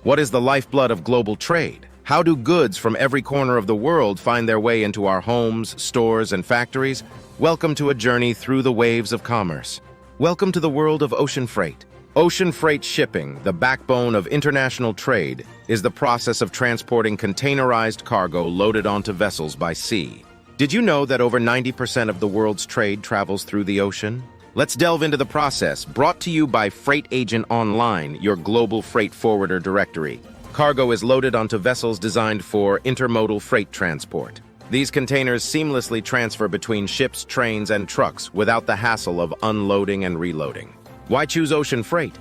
What is the lifeblood of global trade? How do goods from every corner of the world find their way into our homes, stores, and factories? Welcome to a journey through the waves of commerce. Welcome to the world of ocean freight. Ocean freight shipping, the backbone of international trade, is the process of transporting containerized cargo loaded onto vessels by sea. Did you know that over 90% of the world's trade travels through the ocean? Let's delve into the process, brought to you by Freight Agent Online, your global freight forwarder directory. Cargo is loaded onto vessels designed for intermodal freight transport. These containers seamlessly transfer between ships, trains, and trucks without the hassle of unloading and reloading. Why choose ocean freight?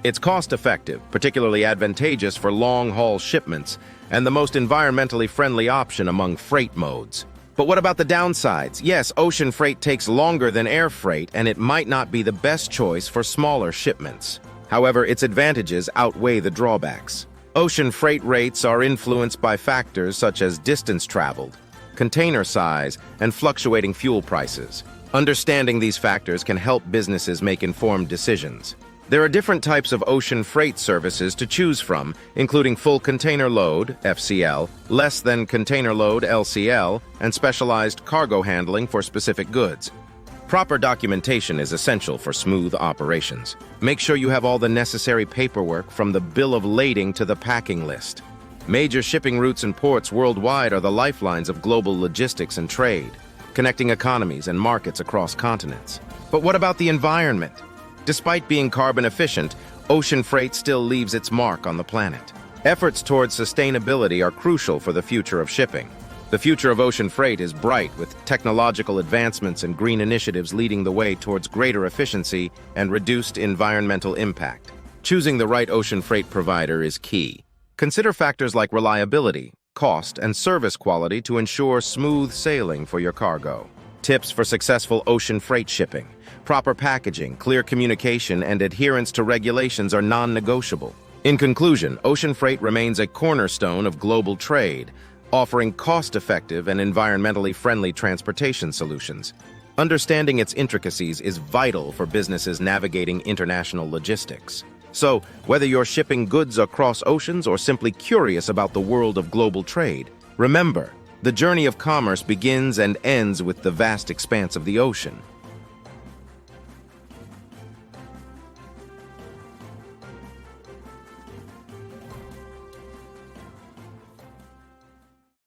It's cost-effective, particularly advantageous for long-haul shipments, and the most environmentally friendly option among freight modes. But what about the downsides? Yes, ocean freight takes longer than air freight, and it might not be the best choice for smaller shipments. However, its advantages outweigh the drawbacks. Ocean freight rates are influenced by factors such as distance traveled, container size, and fluctuating fuel prices. Understanding these factors can help businesses make informed decisions. There are different types of ocean freight services to choose from, including full container load, FCL, less than container load, LCL, and specialized cargo handling for specific goods. Proper documentation is essential for smooth operations. Make sure you have all the necessary paperwork from the bill of lading to the packing list. Major shipping routes and ports worldwide are the lifelines of global logistics and trade, connecting economies and markets across continents. But what about the environment? Despite being carbon efficient, ocean freight still leaves its mark on the planet. Efforts towards sustainability are crucial for the future of shipping. The future of ocean freight is bright, with technological advancements and green initiatives leading the way towards greater efficiency and reduced environmental impact. Choosing the right ocean freight provider is key. Consider factors like reliability, cost, and service quality to ensure smooth sailing for your cargo. Tips for successful ocean freight shipping. Proper packaging, clear communication, and adherence to regulations are non-negotiable. In conclusion, ocean freight remains a cornerstone of global trade, offering cost-effective and environmentally friendly transportation solutions. Understanding its intricacies is vital for businesses navigating international logistics. So, whether you're shipping goods across oceans or simply curious about the world of global trade, remember, the journey of commerce begins and ends with the vast expanse of the ocean.